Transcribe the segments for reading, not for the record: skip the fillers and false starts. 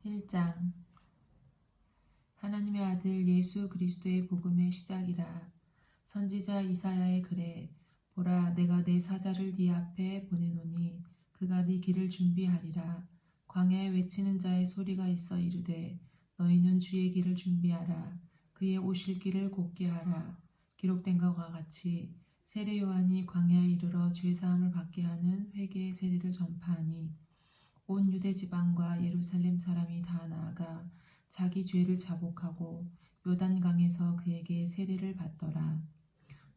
1장 하나님의 아들 예수 그리스도의 복음의 시작이라. 선지자 이사야의 글에 보라, 내가 내 사자를 네 앞에 보내노니 그가 네 길을 준비하리라. 광야에 외치는 자의 소리가 있어 이르되 너희는 주의 길을 준비하라. 그의 오실 길을 곧게 하라. 기록된 것과 같이 세례 요한이 광야에 이르러 죄사함을 받게 하는 회개의 세례를 전파하니 온 유대 지방과 예루살렘 사람이 다 나아가 자기 죄를 자복하고 요단강에서 그에게 세례를 받더라.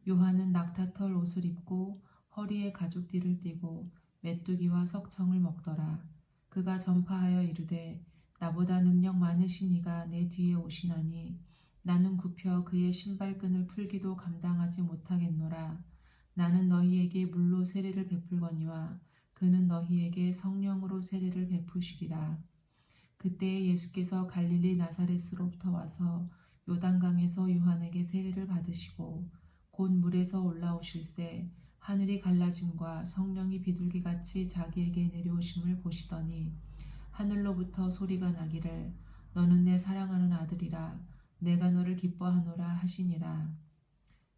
요한은 낙타털 옷을 입고 허리에 가죽띠를 띠고 메뚜기와 석청을 먹더라. 그가 전파하여 이르되 나보다 능력 많으신 이가 내 뒤에 오시나니 나는 굽혀 그의 신발끈을 풀기도 감당하지 못하겠노라. 나는 너희에게 물로 세례를 베풀거니와 그는 너희에게 성령으로 세례를 베푸시리라. 그때에 예수께서 갈릴리 나사렛으로부터 와서 요단강에서 요한에게 세례를 받으시고 곧 물에서 올라오실새 하늘이 갈라짐과 성령이 비둘기같이 자기에게 내려오심을 보시더니 하늘로부터 소리가 나기를 너는 내 사랑하는 아들이라 내가 너를 기뻐하노라 하시니라.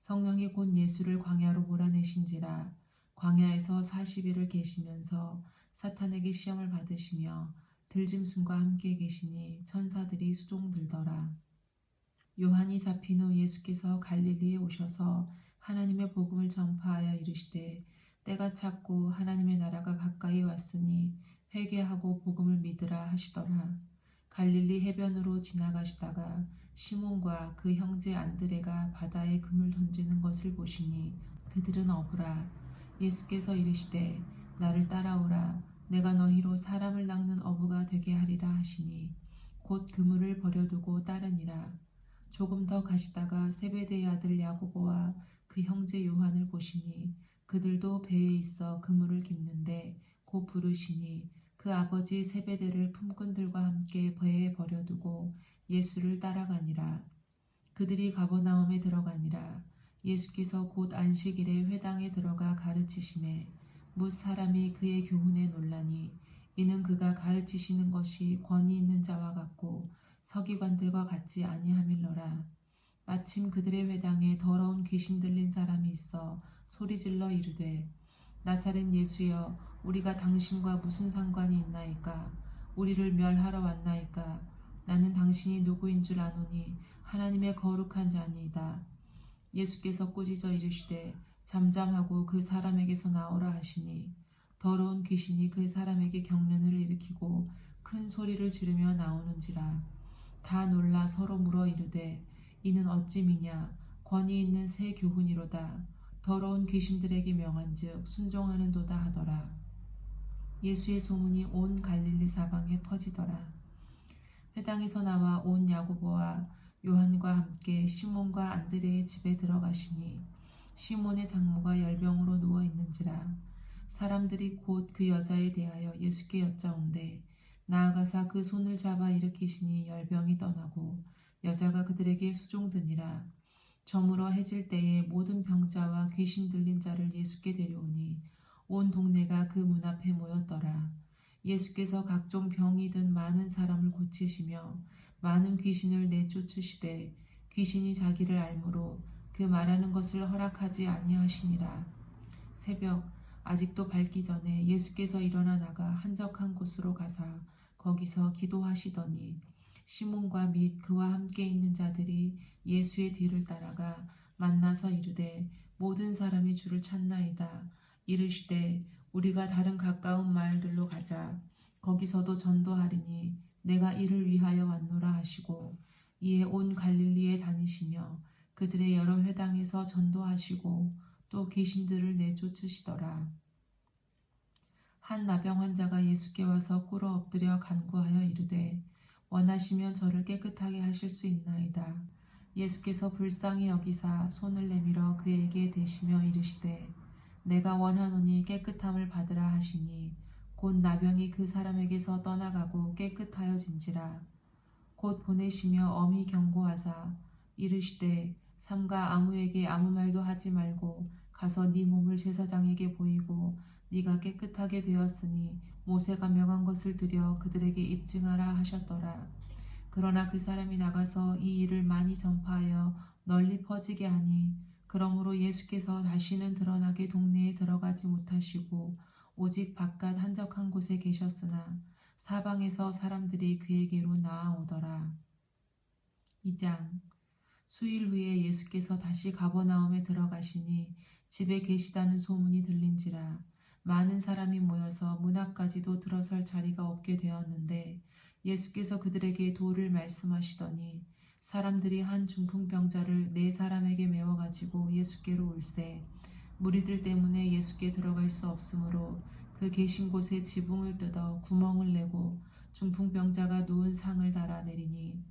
성령이 곧 예수를 광야로 몰아내신지라. 광야에서 40일을 계시면서 사탄에게 시험을 받으시며 들짐승과 함께 계시니 천사들이 수종들더라. 요한이 잡힌 후 예수께서 갈릴리에 오셔서 하나님의 복음을 전파하여 이르시되 때가 찼고 하나님의 나라가 가까이 왔으니 회개하고 복음을 믿으라 하시더라. 갈릴리 해변으로 지나가시다가 시몬과 그 형제 안드레가 바다에 금을 던지는 것을 보시니 그들은 어부라. 예수께서 이르시되 나를 따라오라. 내가 너희로 사람을 낚는 어부가 되게 하리라 하시니 곧 그물을 버려두고 따르니라. 조금 더 가시다가 세베대의 아들 야고보와 그 형제 요한을 보시니 그들도 배에 있어 그물을 깁는데 곧 부르시니 그 아버지 세베대를 품꾼들과 함께 배에 버려두고 예수를 따라가니라. 그들이 가버나움에 들어가니라. 예수께서 곧 안식일에 회당에 들어가 가르치심에 뭇 사람이 그의 교훈에 놀라니 이는 그가 가르치시는 것이 권위 있는 자와 같고 서기관들과 같지 아니함일러라. 마침 그들의 회당에 더러운 귀신 들린 사람이 있어 소리질러 이르되 나사렛 예수여, 우리가 당신과 무슨 상관이 있나이까? 우리를 멸하러 왔나이까? 나는 당신이 누구인 줄 아노니 하나님의 거룩한 자니이다. 예수께서 꾸짖어 이르시되 잠잠하고 그 사람에게서 나오라 하시니 더러운 귀신이 그 사람에게 경련을 일으키고 큰 소리를 지르며 나오는지라. 다 놀라 서로 물어 이르되 이는 어찌 미냐? 권위 있는 새 교훈이로다. 더러운 귀신들에게 명한즉 순종하는도다 하더라. 예수의 소문이 온 갈릴리 사방에 퍼지더라. 회당에서 나와 온 야고보와 요한과 함께 시몬과 안드레의 집에 들어가시니 시몬의 장모가 열병으로 누워 있는지라. 사람들이 곧 그 여자에 대하여 예수께 여짜온대 나아가사 그 손을 잡아 일으키시니 열병이 떠나고 여자가 그들에게 수종드니라. 저물어 해질 때에 모든 병자와 귀신 들린 자를 예수께 데려오니 온 동네가 그 문 앞에 모였더라. 예수께서 각종 병이 든 많은 사람을 고치시며 많은 귀신을 내쫓으시되 귀신이 자기를 알므로 그 말하는 것을 허락하지 아니하시니라. 새벽 아직도 밝기 전에 예수께서 일어나 나가 한적한 곳으로 가사 거기서 기도하시더니 시몬과 및 그와 함께 있는 자들이 예수의 뒤를 따라가 만나서 이르되 모든 사람이 주를 찾나이다. 이르시되 우리가 다른 가까운 마을들로 가자. 거기서도 전도하리니 내가 이를 위하여 왔노라 하시고 이에 온 갈릴리에 다니시며 그들의 여러 회당에서 전도하시고 또 귀신들을 내쫓으시더라. 한 나병 환자가 예수께 와서 꿇어 엎드려 간구하여 이르되 원하시면 저를 깨끗하게 하실 수 있나이다. 예수께서 불쌍히 여기사 손을 내밀어 그에게 대시며 이르시되 내가 원하노니 깨끗함을 받으라 하시니 곧 나병이 그 사람에게서 떠나가고 깨끗하여진지라. 곧 보내시며 엄히 경고하사 이르시되 삼가 아무에게 아무 말도 하지 말고 가서 네 몸을 제사장에게 보이고 네가 깨끗하게 되었으니 모세가 명한 것을 들여 그들에게 입증하라 하셨더라. 그러나 그 사람이 나가서 이 일을 많이 전파하여 널리 퍼지게 하니 그러므로 예수께서 다시는 드러나게 동네에 들어가지 못하시고 오직 바깥 한적한 곳에 계셨으나 사방에서 사람들이 그에게로 나아오더라. 2장. 수일 후에 예수께서 다시 가버나움에 들어가시니 집에 계시다는 소문이 들린지라 많은 사람이 모여서 문 앞까지도 들어설 자리가 없게 되었는데 예수께서 그들에게 도를 말씀하시더니 사람들이 한 중풍병자를 4사람에게 메워가지고 예수께로 올세 무리들 때문에 예수께 들어갈 수 없으므로 그 계신 곳에 지붕을 뜯어 구멍을 내고 중풍병자가 누운 상을 달아 내리니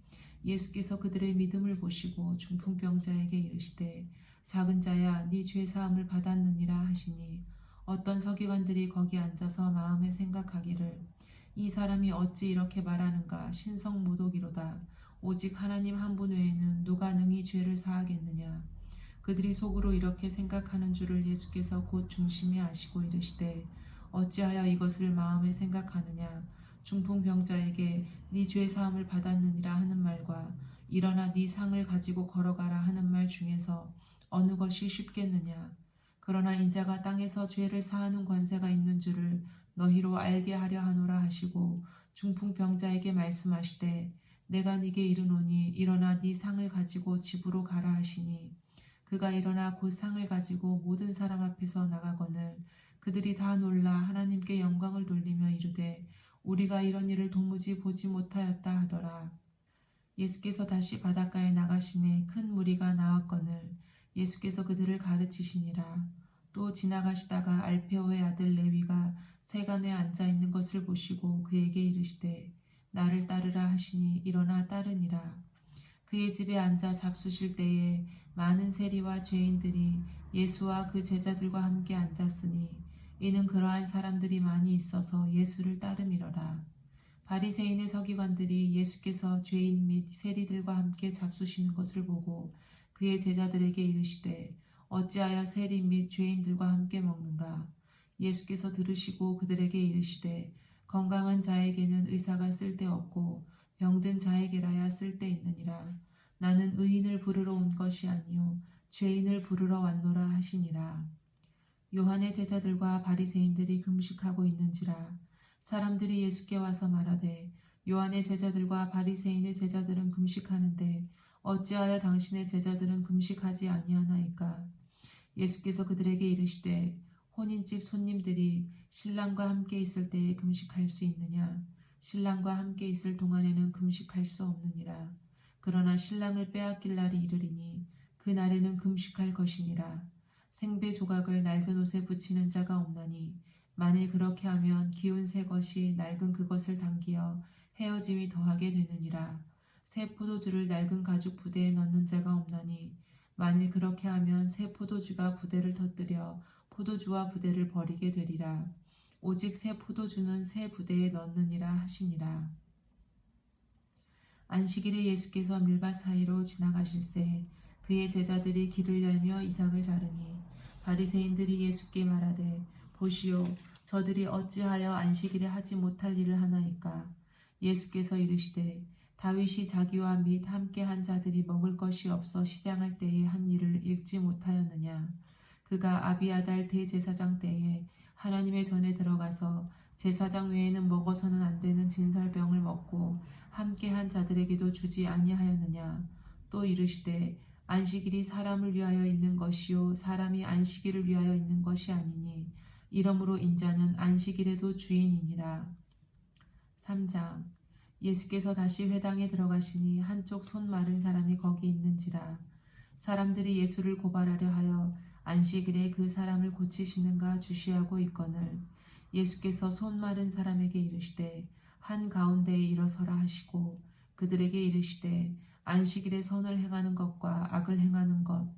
예수께서 그들의 믿음을 보시고 중풍병자에게 이르시되 작은 자야 네 죄 사함을 받았느니라 하시니 어떤 서기관들이 거기 앉아서 마음에 생각하기를 이 사람이 어찌 이렇게 말하는가 신성모독이로다 오직 하나님 한 분 외에는 누가 능히 죄를 사하겠느냐 그들이 속으로 이렇게 생각하는 줄을 예수께서 곧 중심에 아시고 이르시되 어찌하여 이것을 마음에 생각하느냐 중풍병자에게 네 죄 사함을 받았느니라 하는 말과 일어나 네 상을 가지고 걸어가라 하는 말 중에서 어느 것이 쉽겠느냐 그러나 인자가 땅에서 죄를 사하는 권세가 있는 줄을 너희로 알게 하려 하노라 하시고 중풍병자에게 말씀하시되 내가 네게 이르노니 일어나 네 상을 가지고 집으로 가라 하시니 그가 일어나 곧 상을 가지고 모든 사람 앞에서 나가거늘 그들이 다 놀라 하나님께 영광을 돌리며 이르되 우리가 이런 일을 도무지 보지 못하였다 하더라. 예수께서 다시 바닷가에 나가시매 큰 무리가 나왔거늘 예수께서 그들을 가르치시니라. 또 지나가시다가 알페오의 아들 레위가 세간에 앉아 있는 것을 보시고 그에게 이르시되 나를 따르라 하시니 일어나 따르니라. 그의 집에 앉아 잡수실 때에 많은 세리와 죄인들이 예수와 그 제자들과 함께 앉았으니 이는 그러한 사람들이 많이 있어서 예수를 따름이러라. 바리새인의 서기관들이 예수께서 죄인 및 세리들과 함께 잡수시는 것을 보고 그의 제자들에게 이르시되 어찌하여 세리 및 죄인들과 함께 먹는가? 예수께서 들으시고 그들에게 이르시되 건강한 자에게는 의사가 쓸데없고 병든 자에게라야 쓸데있느니라. 나는 의인을 부르러 온 것이 아니요 죄인을 부르러 왔노라 하시니라. 요한의 제자들과 바리새인들이 금식하고 있는지라 사람들이 예수께 와서 말하되 요한의 제자들과 바리새인의 제자들은 금식하는데 어찌하여 당신의 제자들은 금식하지 아니하나이까? 예수께서 그들에게 이르시되 혼인집 손님들이 신랑과 함께 있을 때에 금식할 수 있느냐? 신랑과 함께 있을 동안에는 금식할 수 없느니라. 그러나 신랑을 빼앗길 날이 이르리니 그 날에는 금식할 것이니라. 생배 조각을 낡은 옷에 붙이는 자가 없나니 만일 그렇게 하면 기운 새 것이 낡은 그것을 당기어 헤어짐이 더하게 되느니라. 새 포도주를 낡은 가죽 부대에 넣는 자가 없나니 만일 그렇게 하면 새 포도주가 부대를 터뜨려 포도주와 부대를 버리게 되리라. 오직 새 포도주는 새 부대에 넣느니라 하시니라. 안식일에 예수께서 밀밭 사이로 지나가실새 그의 제자들이 길을 열며 이삭을 자르니 바리새인들이 예수께 말하되 보시오 저들이 어찌하여 안식일에 하지 못할 일을 하나이까? 예수께서 이르시되 다윗이 자기와 및 함께한 자들이 먹을 것이 없어 시장할 때에 한 일을 읽지 못하였느냐? 그가 아비아달 대제사장 때에 하나님의 전에 들어가서 제사장 외에는 먹어서는 안 되는 진설병을 먹고 함께한 자들에게도 주지 아니하였느냐? 또 이르시되 안식일이 사람을 위하여 있는 것이요 사람이 안식일을 위하여 있는 것이 아니니 이러므로 인자는 안식일에도 주인이니라. 3장. 예수께서 다시 회당에 들어가시니 한쪽 손 마른 사람이 거기 있는지라. 사람들이 예수를 고발하려 하여 안식일에 그 사람을 고치시는가 주시하고 있거늘 예수께서 손 마른 사람에게 이르시되 한 가운데에 일어서라 하시고 그들에게 이르시되 안식일에 선을 행하는 것과 악을 행하는 것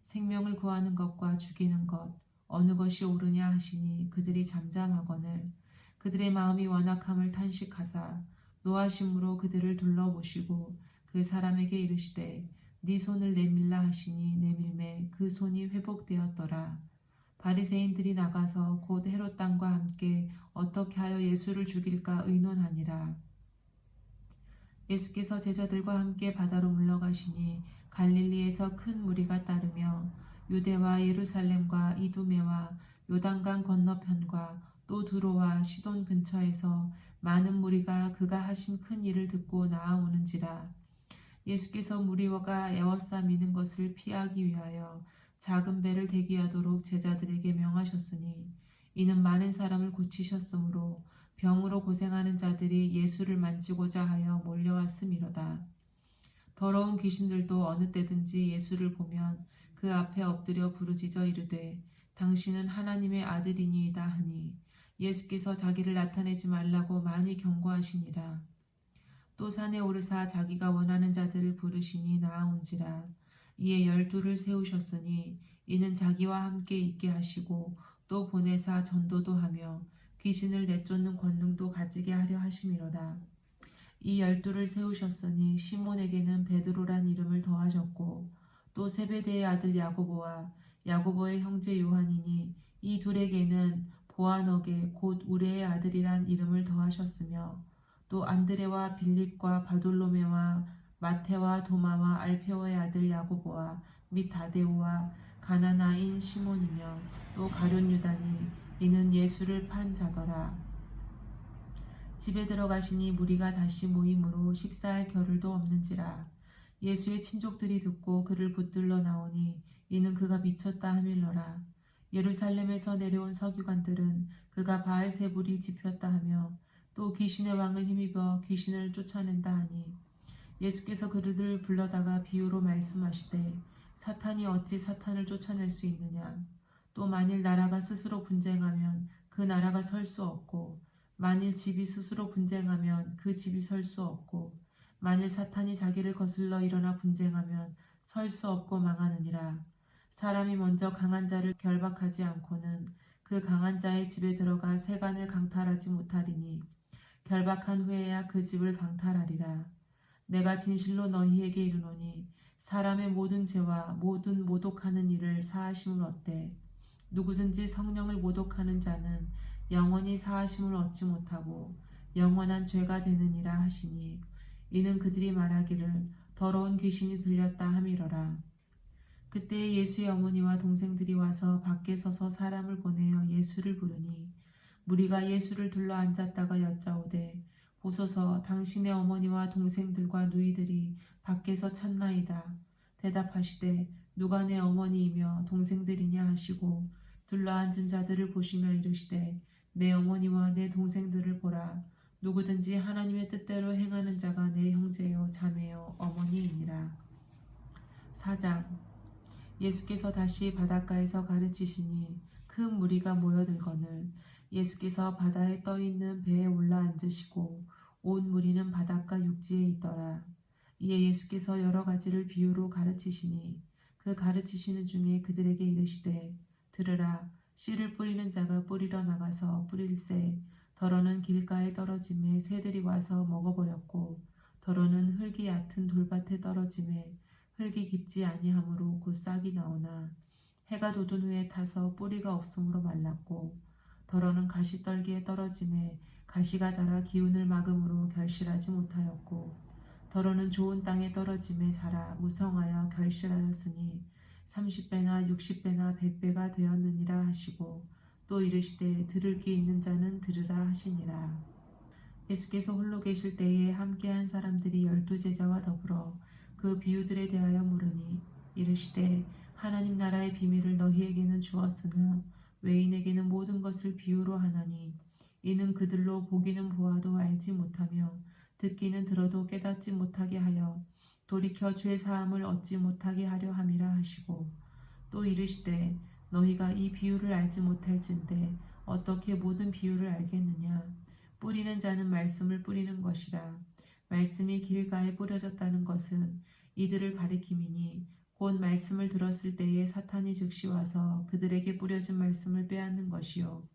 생명을 구하는 것과 죽이는 것 어느 것이 옳으냐 하시니 그들이 잠잠하거늘 그들의 마음이 완악함을 탄식하사 노하심으로 그들을 둘러보시고 그 사람에게 이르시되 네 손을 내밀라 하시니 내밀매 그 손이 회복되었더라. 바리새인들이 나가서 곧 헤롯 당과 함께 어떻게 하여 예수를 죽일까 의논하니라. 예수께서 제자들과 함께 바다로 물러가시니 갈릴리에서 큰 무리가 따르며 유대와 예루살렘과 이두메와 요단강 건너편과 또 두로와 시돈 근처에서 많은 무리가 그가 하신 큰 일을 듣고 나아오는지라. 예수께서 무리가 에워싸미는 것을 피하기 위하여 작은 배를 대기하도록 제자들에게 명하셨으니 이는 많은 사람을 고치셨으므로 병으로 고생하는 자들이 예수를 만지고자 하여 몰려왔음이로다. 더러운 귀신들도 어느 때든지 예수를 보면 그 앞에 엎드려 부르짖어 이르되 당신은 하나님의 아들이니이다 하니 예수께서 자기를 나타내지 말라고 많이 경고하시니라. 또 산에 오르사 자기가 원하는 자들을 부르시니 나아온지라. 이에 12를 세우셨으니 이는 자기와 함께 있게 하시고 또 보내사 전도도 하며 귀신을 내쫓는 권능도 가지게 하려 하심이로다. 이 12를 세우셨으니 시몬에게는 베드로란 이름을 더하셨고 또 세베대의 아들 야고보와 야고보의 형제 요한이니 이 둘에게는 보아너게 곧 우레의 아들이란 이름을 더하셨으며 또 안드레와 빌립과 바돌로메와 마테와 도마와 알페오의 아들 야고보와 및 다데오와 가나나인 시몬이며 또 가룟 유다니 이는 예수를 판 자더라. 집에 들어가시니 무리가 다시 모임으로 식사할 겨를도 없는지라. 예수의 친족들이 듣고 그를 붙들러 나오니 이는 그가 미쳤다 하밀러라. 예루살렘에서 내려온 서기관들은 그가 바알세불이 집혔다 하며 또 귀신의 왕을 힘입어 귀신을 쫓아낸다 하니 예수께서 그들을 불러다가 비유로 말씀하시되 사탄이 어찌 사탄을 쫓아낼 수 있느냐. 또 만일 나라가 스스로 분쟁하면 그 나라가 설 수 없고 만일 집이 스스로 분쟁하면 그 집이 설 수 없고 만일 사탄이 자기를 거슬러 일어나 분쟁하면 설 수 없고 망하느니라. 사람이 먼저 강한 자를 결박하지 않고는 그 강한 자의 집에 들어가 세간을 강탈하지 못하리니 결박한 후에야 그 집을 강탈하리라. 내가 진실로 너희에게 이르노니 사람의 모든 죄와 모든 모독하는 일을 사하심을 얻되 누구든지 성령을 모독하는 자는 영원히 사하심을 얻지 못하고 영원한 죄가 되느니라 하시니 이는 그들이 말하기를 더러운 귀신이 들렸다 함이러라. 그때 예수의 어머니와 동생들이 와서 밖에 서서 사람을 보내어 예수를 부르니 무리가 예수를 둘러 앉았다가 여짜오되 보소서 당신의 어머니와 동생들과 누이들이 밖에서 찾나이다. 대답하시되 누가 내 어머니이며 동생들이냐 하시고 둘러앉은 자들을 보시며 이르시되 내 어머니와 내 동생들을 보라. 누구든지 하나님의 뜻대로 행하는 자가 내 형제요 자매요 어머니이니라. 4장. 예수께서 다시 바닷가에서 가르치시니 큰 무리가 모여들거늘 예수께서 바다에 떠있는 배에 올라 앉으시고 온 무리는 바닷가 육지에 있더라. 이에 예수께서 여러 가지를 비유로 가르치시니 그 가르치시는 중에 그들에게 이르시되 들으라. 씨를 뿌리는 자가 뿌리러 나가서 뿌릴새 더러는 길가에 떨어짐에 새들이 와서 먹어버렸고 더러는 흙이 얕은 돌밭에 떨어짐에 흙이 깊지 아니하므로 곧 싹이 나오나 해가 돋은 후에 타서 뿌리가 없으므로 말랐고 더러는 가시떨기에 떨어짐에 가시가 자라 기운을 막음으로 결실하지 못하였고 더러는 좋은 땅에 떨어짐에 자라 무성하여 결실하였으니 30배나 60배나 100배가 되었느니라 하시고 또 이르시되 들을 귀 있는 자는 들으라 하시니라. 예수께서 홀로 계실 때에 함께한 사람들이 12제자와 더불어 그 비유들에 대하여 물으니 이르시되 하나님 나라의 비밀을 너희에게는 주었으나 외인에게는 모든 것을 비유로 하나니 이는 그들로 보기는 보아도 알지 못하며 듣기는 들어도 깨닫지 못하게 하여 돌이켜 죄 사함을 얻지 못하게 하려 함이라 하시고 또 이르시되 너희가 이 비유를 알지 못할진대 어떻게 모든 비유를 알겠느냐. 뿌리는 자는 말씀을 뿌리는 것이라. 말씀이 길가에 뿌려졌다는 것은 이들을 가리킴이니 곧 말씀을 들었을 때에 사탄이 즉시 와서 그들에게 뿌려진 말씀을 빼앗는 것이요.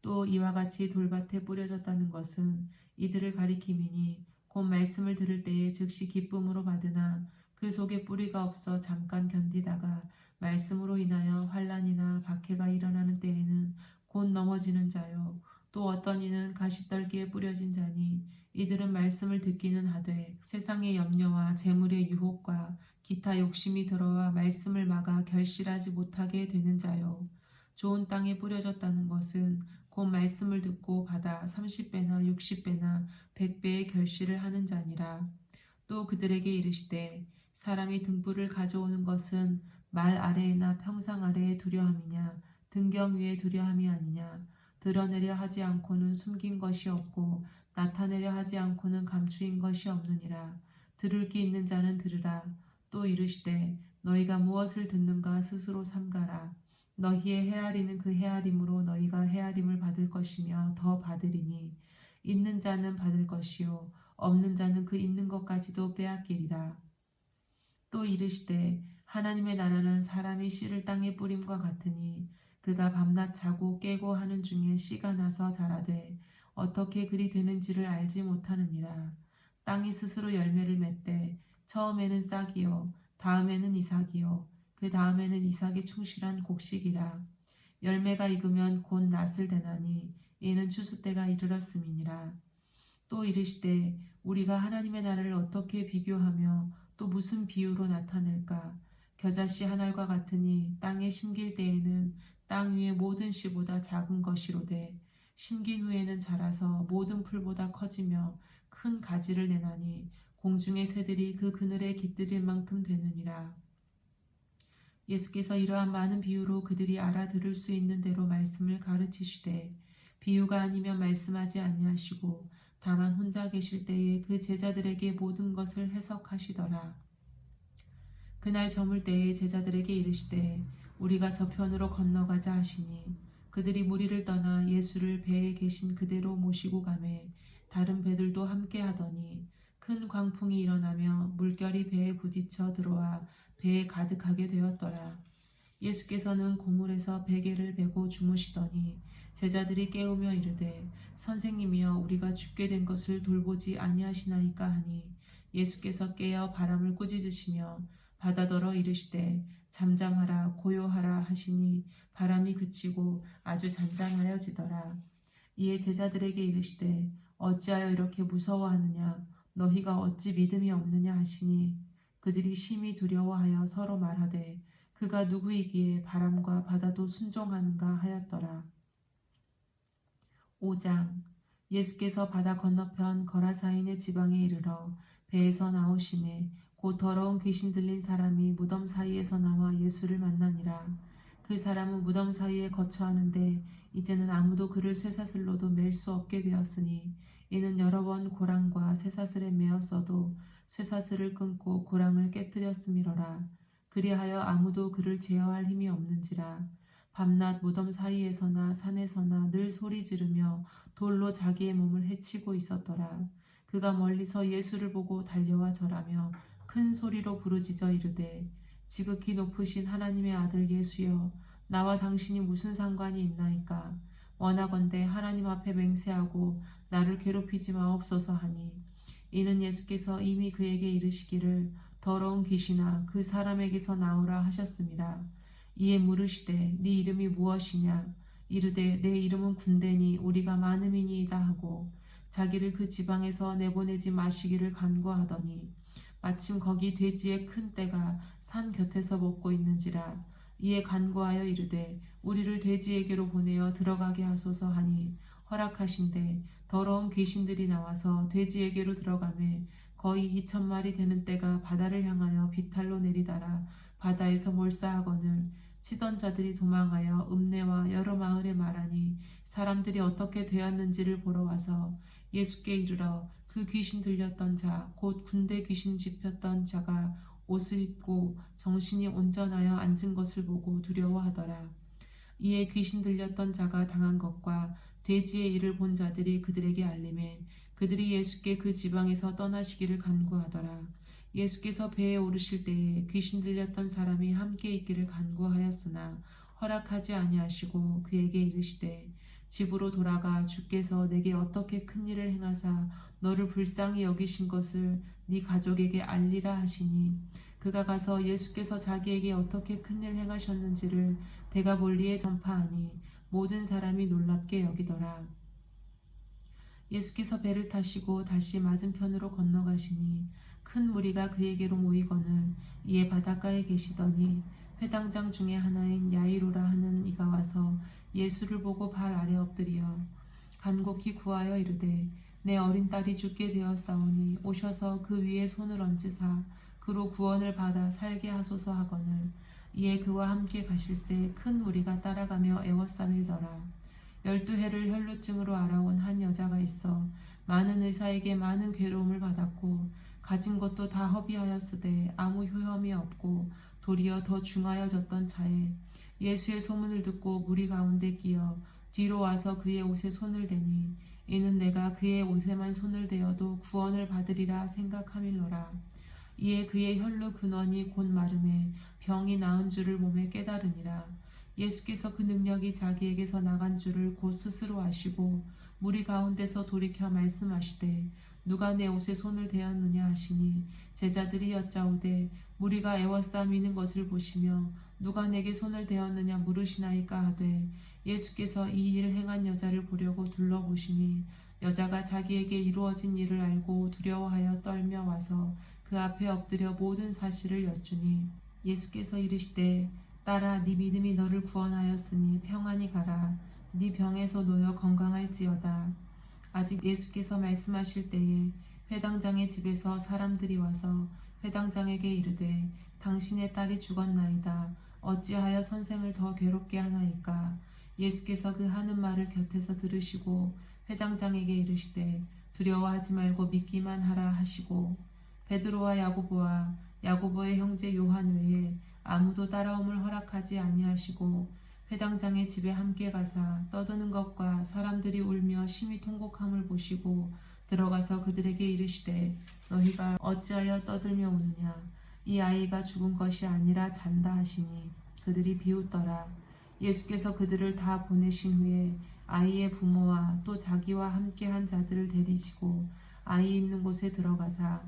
또 이와 같이 돌밭에 뿌려졌다는 것은 이들을 가리킴이니 곧 말씀을 들을 때에 즉시 기쁨으로 받으나 그 속에 뿌리가 없어 잠깐 견디다가 말씀으로 인하여 환난이나 박해가 일어나는 때에는 곧 넘어지는 자요. 또 어떤 이는 가시떨기에 뿌려진 자니 이들은 말씀을 듣기는 하되 세상의 염려와 재물의 유혹과 기타 욕심이 들어와 말씀을 막아 결실하지 못하게 되는 자요. 좋은 땅에 뿌려졌다는 것은 곧 말씀을 듣고 받아 30배나 60배나 100배의 결실을 하는 자니라. 또 그들에게 이르시되 사람이 등불을 가져오는 것은 말 아래에나 평상 아래에 두려함이냐 등경 위에 두려함이 아니냐. 드러내려 하지 않고는 숨긴 것이 없고 나타내려 하지 않고는 감추인 것이 없느니라. 들을 귀 있는 자는 들으라. 또 이르시되 너희가 무엇을 듣는가 스스로 삼가라. 너희의 헤아리는 그 헤아림으로 너희가 헤아림을 받을 것이며 더 받으리니 있는 자는 받을 것이요 없는 자는 그 있는 것까지도 빼앗기리라. 또 이르시되 하나님의 나라는 사람이 씨를 땅에 뿌림과 같으니 그가 밤낮 자고 깨고 하는 중에 씨가 나서 자라되 어떻게 그리 되는지를 알지 못하느니라. 땅이 스스로 열매를 맺되 처음에는 싹이요 다음에는 이삭이요 그 다음에는 이삭의 충실한 곡식이라. 열매가 익으면 곧 낫을 대나니 이는 추수 때가 이르렀음이니라. 또 이르시되 우리가 하나님의 나라를 어떻게 비교하며 또 무슨 비유로 나타낼까. 겨자씨 한 알과 같으니 땅에 심길 때에는 땅 위의 모든 씨보다 작은 것이로되 심긴 후에는 자라서 모든 풀보다 커지며 큰 가지를 내나니 공중의 새들이 그 그늘에 깃들일 만큼 되느니라. 예수께서 이러한 많은 비유로 그들이 알아들을 수 있는 대로 말씀을 가르치시되 비유가 아니면 말씀하지 아니하시고 다만 혼자 계실 때에 그 제자들에게 모든 것을 해석하시더라. 그날 저물 때에 제자들에게 이르시되 우리가 저편으로 건너가자 하시니 그들이 무리를 떠나 예수를 배에 계신 그대로 모시고 가매 다른 배들도 함께 하더니 큰 광풍이 일어나며 물결이 배에 부딪혀 들어와 배에 가득하게 되었더라. 예수께서는 고물에서 베개를 베고 주무시더니 제자들이 깨우며 이르되 선생님이여 우리가 죽게 된 것을 돌보지 아니하시나이까 하니 예수께서 깨어 바람을 꾸짖으시며 바다더러 이르시되 잠잠하라 고요하라 하시니 바람이 그치고 아주 잔잔하여지더라. 이에 제자들에게 이르시되 어찌하여 이렇게 무서워하느냐 너희가 어찌 믿음이 없느냐 하시니 그들이 심히 두려워하여 서로 말하되 그가 누구이기에 바람과 바다도 순종하는가 하였더라. 5장. 예수께서 바다 건너편 거라사인의 지방에 이르러 배에서 나오심에 곧 더러운 귀신 들린 사람이 무덤 사이에서 나와 예수를 만나니라. 그 사람은 무덤 사이에 거처하는데 이제는 아무도 그를 쇠사슬로도 맬 수 없게 되었으니 이는 여러 번 고랑과 쇠사슬에 매었어도 쇠사슬을 끊고 고랑을 깨뜨렸음이로라. 그리하여 아무도 그를 제어할 힘이 없는지라. 밤낮 무덤 사이에서나 산에서나 늘 소리 지르며 돌로 자기의 몸을 해치고 있었더라. 그가 멀리서 예수를 보고 달려와 절하며 큰 소리로 부르짖어 이르되 지극히 높으신 하나님의 아들 예수여 나와 당신이 무슨 상관이 있나이까. 원하건대 하나님 앞에 맹세하고 나를 괴롭히지 마옵소서 하니 이는 예수께서 이미 그에게 이르시기를 더러운 귀신아 그 사람에게서 나오라 하셨습니다. 이에 물으시되 네 이름이 무엇이냐. 이르되 내 이름은 군대니 우리가 많음이니이다 하고 자기를 그 지방에서 내보내지 마시기를 간구하더니 마침 거기 돼지의 큰 떼가 산 곁에서 먹고 있는지라. 이에 간구하여 이르되 우리를 돼지에게로 보내어 들어가게 하소서 하니 허락하신대 더러운 귀신들이 나와서 돼지에게로 들어가매 거의 2,000마리 되는 떼가 바다를 향하여 비탈로 내리다라 바다에서 몰사하거늘 치던 자들이 도망하여 읍내와 여러 마을에 말하니 사람들이 어떻게 되었는지를 보러 와서 예수께 이르러 그 귀신 들렸던 자 곧 군대 귀신 집혔던 자가 옷을 입고 정신이 온전하여 앉은 것을 보고 두려워하더라. 이에 귀신 들렸던 자가 당한 것과 돼지의 일을 본 자들이 그들에게 알림해 그들이 예수께 그 지방에서 떠나시기를 간구하더라. 예수께서 배에 오르실 때에 귀신 들렸던 사람이 함께 있기를 간구하였으나 허락하지 아니하시고 그에게 이르시되 집으로 돌아가 주께서 내게 어떻게 큰 일을 행하사 너를 불쌍히 여기신 것을 네 가족에게 알리라 하시니 그가 가서 예수께서 자기에게 어떻게 큰일 행하셨는지를 데가볼리에 전파하니 모든 사람이 놀랍게 여기더라. 예수께서 배를 타시고 다시 맞은편으로 건너가시니 큰 무리가 그에게로 모이거늘 이에 바닷가에 계시더니 회당장 중에 하나인 야이로라 하는 이가 와서 예수를 보고 발 아래 엎드리어 간곡히 구하여 이르되 내 어린 딸이 죽게 되었사오니 오셔서 그 위에 손을 얹으사 그로 구원을 받아 살게 하소서 하거늘 이에 그와 함께 가실새 큰 무리가 따라가며 애워싸밀더라. 12해를 혈루증으로 알아온 한 여자가 있어 많은 의사에게 많은 괴로움을 받았고 가진 것도 다 허비하였으되 아무 효험이 없고 도리어 더 중하여졌던 차에 예수의 소문을 듣고 무리 가운데 끼어 뒤로 와서 그의 옷에 손을 대니 이는 내가 그의 옷에만 손을 대어도 구원을 받으리라 생각함일로라. 이에 그의 혈루 근원이 곧 마름에 병이 나은 줄을 몸에 깨달으니라. 예수께서 그 능력이 자기에게서 나간 줄을 곧 스스로 아시고 무리 가운데서 돌이켜 말씀하시되 누가 내 옷에 손을 대었느냐 하시니 제자들이 여짜오되 무리가 애워싸미는 것을 보시며 누가 내게 손을 대었느냐 물으시나이까 하되 예수께서 이 일을 행한 여자를 보려고 둘러보시니 여자가 자기에게 이루어진 일을 알고 두려워하여 떨며 와서 그 앞에 엎드려 모든 사실을 여쭈니 예수께서 이르시되 딸아 네 믿음이 너를 구원하였으니 평안히 가라. 네 병에서 놓여 건강할지어다. 아직 예수께서 말씀하실 때에 회당장의 집에서 사람들이 와서 회당장에게 이르되 당신의 딸이 죽었나이다. 어찌하여 선생을 더 괴롭게 하나이까. 예수께서 그 하는 말을 곁에서 들으시고 회당장에게 이르시되 두려워하지 말고 믿기만 하라 하시고 베드로와 야고보와 야고보의 형제 요한 외에 아무도 따라옴을 허락하지 아니하시고 회당장의 집에 함께 가사 떠드는 것과 사람들이 울며 심히 통곡함을 보시고 들어가서 그들에게 이르시되 너희가 어찌하여 떠들며 우느냐. 이 아이가 죽은 것이 아니라 잔다 하시니 그들이 비웃더라. 예수께서 그들을 다 보내신 후에 아이의 부모와 또 자기와 함께한 자들을 데리시고 아이 있는 곳에 들어가사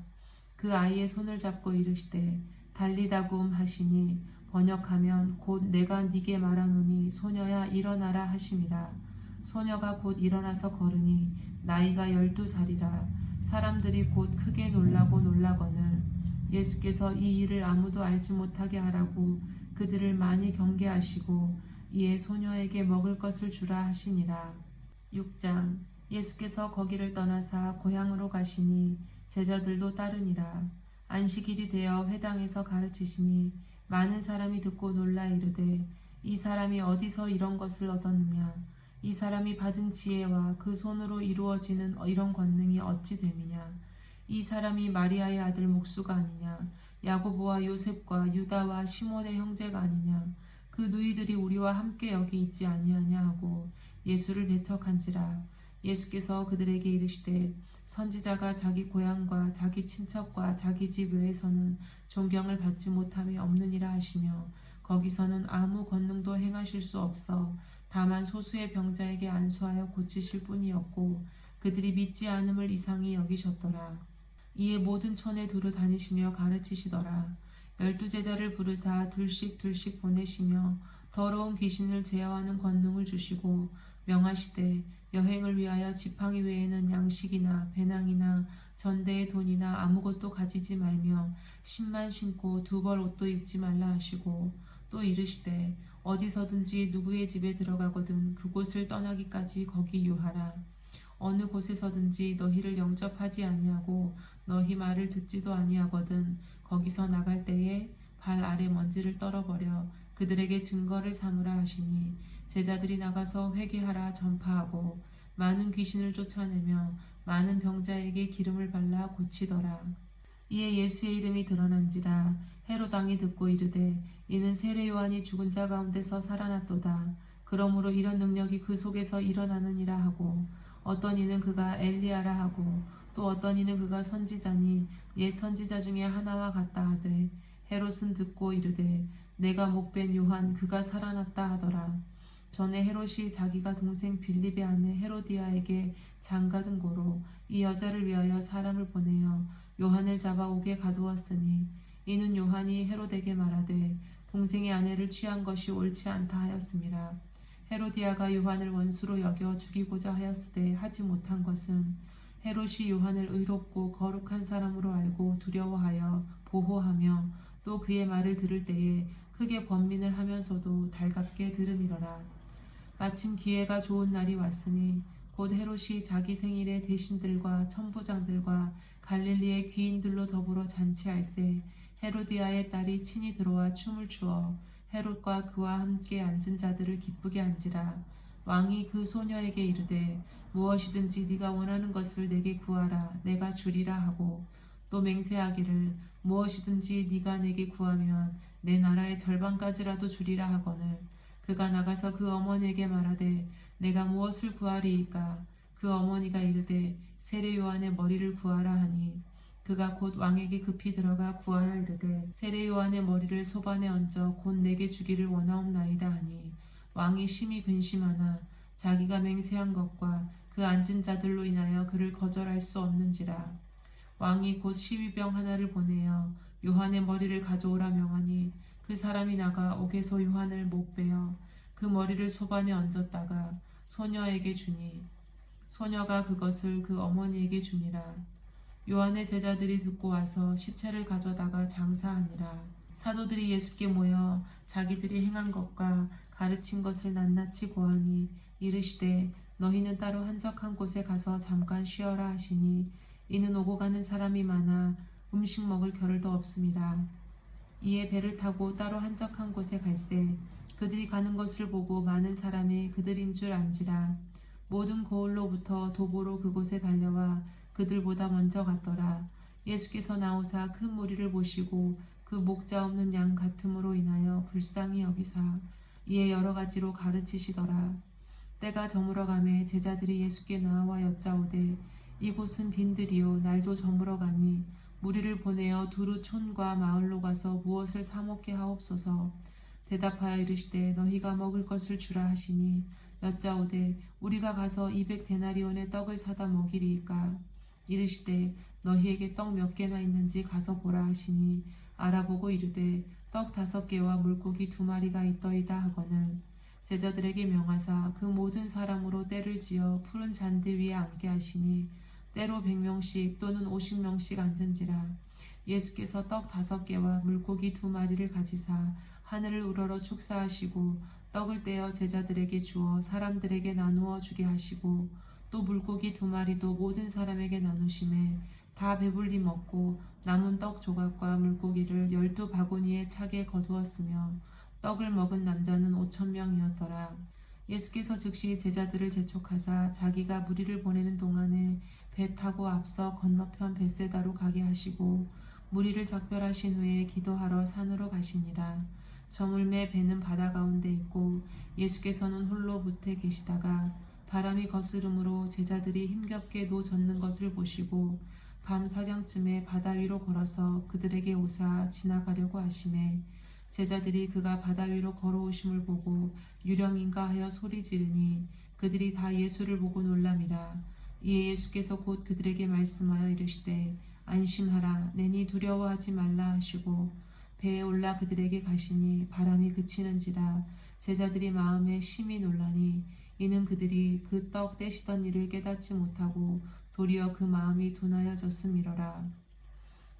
그 아이의 손을 잡고 이르시되 달리다굼 하시니 번역하면 곧 내가 네게 말하노니 소녀야 일어나라 하심이라. 소녀가 곧 일어나서 걸으니 나이가 12살이라. 사람들이 곧 크게 놀라고 놀라거늘 예수께서 이 일을 아무도 알지 못하게 하라고 그들을 많이 경계하시고 이에 소녀에게 먹을 것을 주라 하시니라. 6장. 예수께서 거기를 떠나사 고향으로 가시니 제자들도 따르니라. 안식일이 되어 회당에서 가르치시니 많은 사람이 듣고 놀라 이르되 이 사람이 어디서 이런 것을 얻었느냐. 이 사람이 받은 지혜와 그 손으로 이루어지는 이런 권능이 어찌 됨이냐. 이 사람이 마리아의 아들 목수가 아니냐. 야고보와 요셉과 유다와 시몬의 형제가 아니냐. 그 누이들이 우리와 함께 여기 있지 아니하냐 하고 예수를 배척한지라. 예수께서 그들에게 이르시되 선지자가 자기 고향과 자기 친척과 자기 집 외에서는 존경을 받지 못함이 없느니라 하시며 거기서는 아무 권능도 행하실 수 없어 다만 소수의 병자에게 안수하여 고치실 뿐이었고 그들이 믿지 않음을 이상히 여기셨더라. 이에 모든 촌에 두루 다니시며 가르치시더라. 12제자를 부르사 둘씩 보내시며 더러운 귀신을 제어하는 권능을 주시고 명하시되 여행을 위하여 지팡이 외에는 양식이나 배낭이나 전대의 돈이나 아무것도 가지지 말며 신만 신고 2벌 옷도 입지 말라 하시고 또 이르시되 어디서든지 누구의 집에 들어가거든 그곳을 떠나기까지 거기 유하라. 어느 곳에서든지 너희를 영접하지 아니하고 너희 말을 듣지도 아니하거든 거기서 나갈 때에 발 아래 먼지를 떨어버려 그들에게 증거를 삼으라 하시니 제자들이 나가서 회개하라 전파하고 많은 귀신을 쫓아내며 많은 병자에게 기름을 발라 고치더라. 이에 예수의 이름이 드러난지라. 헤롯 왕이 듣고 이르되 이는 세례 요한이 죽은 자 가운데서 살아났도다. 그러므로 이런 능력이 그 속에서 일어나느니라 하고 어떤 이는 그가 엘리야라 하고 또 어떤 이는 그가 선지자니 옛 선지자 중에 하나와 같다 하되 헤롯은 듣고 이르되 내가 목벤 요한 그가 살아났다 하더라. 전에 헤롯이 자기가 동생 빌립의 아내 헤로디아에게 장가든 고로 이 여자를 위하여 사람을 보내어 요한을 잡아 옥에 가두었으니 이는 요한이 헤롯에게 말하되 동생의 아내를 취한 것이 옳지 않다 하였음이라. 헤로디아가 요한을 원수로 여겨 죽이고자 하였으되 하지 못한 것은 헤롯이 요한을 의롭고 거룩한 사람으로 알고 두려워하여 보호하며 또 그의 말을 들을 때에 크게 번민을 하면서도 달갑게 들음이러라. 마침 기회가 좋은 날이 왔으니 곧 헤롯이 자기 생일에 대신들과 천부장들과 갈릴리의 귀인들로 더불어 잔치할세 헤로디아의 딸이 친히 들어와 춤을 추어 헤롯과 그와 함께 앉은 자들을 기쁘게 한지라. 왕이 그 소녀에게 이르되 무엇이든지 네가 원하는 것을 내게 구하라 내가 주리라 하고 또 맹세하기를 무엇이든지 네가 내게 구하면 내 나라의 절반까지라도 주리라 하거늘 그가 나가서 그 어머니에게 말하되 내가 무엇을 구하리이까. 그 어머니가 이르되 세례 요한의 머리를 구하라 하니 그가 곧 왕에게 급히 들어가 구하여 이르되 세례 요한의 머리를 소반에 얹어 곧 내게 주기를 원하옵나이다 하니 왕이 심히 근심하나 자기가 맹세한 것과 그 앉은 자들로 인하여 그를 거절할 수 없는지라. 왕이 곧 시위병 하나를 보내어 요한의 머리를 가져오라 명하니 그 사람이 나가 옥에서 요한을 목베어 그 머리를 소반에 얹었다가 소녀에게 주니 소녀가 그것을 그 어머니에게 주니라. 요한의 제자들이 듣고 와서 시체를 가져다가 장사하니라. 사도들이 예수께 모여 자기들이 행한 것과 가르친 것을 낱낱이 고하니 이르시되 너희는 따로 한적한 곳에 가서 잠깐 쉬어라 하시니 이는 오고 가는 사람이 많아 음식 먹을 겨를도 없음이라. 이에 배를 타고 따로 한적한 곳에 갈새 그들이 가는 것을 보고 많은 사람이 그들인 줄 안지라. 모든 거울로부터 도보로 그곳에 달려와 그들보다 먼저 갔더라. 예수께서 나오사 큰 무리를 보시고 그 목자 없는 양 같음으로 인하여 불쌍히 여기사 이에 여러 가지로 가르치시더라. 때가 저물어 가매 제자들이 예수께 나와 여짜오되 이곳은 빈들이요 날도 저물어 가니 무리를 보내어 두루 촌과 마을로 가서 무엇을 사 먹게 하옵소서. 대답하여 이르시되 너희가 먹을 것을 주라 하시니 여짜오되 우리가 가서 200데나리온의 떡을 사다 먹이리이까. 이르시되 너희에게 떡 몇 개나 있는지 가서 보라 하시니 알아보고 이르되 떡 5개와 물고기 2마리가 있더이다 하거늘 제자들에게 명하사 그 모든 사람으로 떼를 지어 푸른 잔디 위에 앉게 하시니 때로 100명씩 또는 50명씩 앉은지라. 예수께서 떡 5개와 물고기 2마리를 가지사 하늘을 우러러 축사하시고 떡을 떼어 제자들에게 주어 사람들에게 나누어 주게 하시고 또 물고기 2마리도 모든 사람에게 나누심에 다 배불리 먹고 남은 떡 조각과 물고기를 12바구니에 차게 거두었으며 떡을 먹은 남자는 5,000명이었더라. 예수께서 즉시 제자들을 재촉하사 자기가 무리를 보내는 동안에 배 타고 앞서 건너편 벳세다로 가게 하시고 무리를 작별하신 후에 기도하러 산으로 가시니라. 저물매 배는 바다 가운데 있고 예수께서는 홀로 뭍에 계시다가 바람이 거스름으로 제자들이 힘겹게 노 젓는 것을 보시고 밤 사경쯤에 바다 위로 걸어서 그들에게 오사 지나가려고 하시매 제자들이 그가 바다 위로 걸어오심을 보고 유령인가 하여 소리 지르니 그들이 다 예수를 보고 놀람이라. 이에 예수께서 곧 그들에게 말씀하여 이르시되 안심하라 내니 두려워하지 말라 하시고 배에 올라 그들에게 가시니 바람이 그치는지라. 제자들이 마음에 심히 놀라니 이는 그들이 그 떡 떼시던 일을 깨닫지 못하고 도리어 그 마음이 둔하여졌음이러라.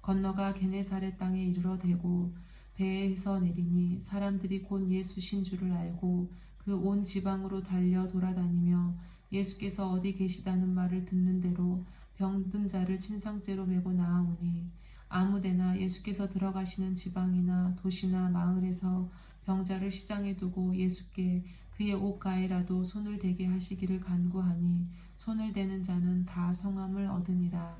건너가 게네사렛 땅에 이르러 대고 배에서 내리니 사람들이 곧 예수신 줄을 알고 그 온 지방으로 달려 돌아다니며 예수께서 어디 계시다는 말을 듣는 대로 병든 자를 침상째로 메고 나아오니 아무데나 예수께서 들어가시는 지방이나 도시나 마을에서 병자를 시장에 두고 예수께 그의 옷가에라도 손을 대게 하시기를 간구하니 손을 대는 자는 다 성함을 얻으니라.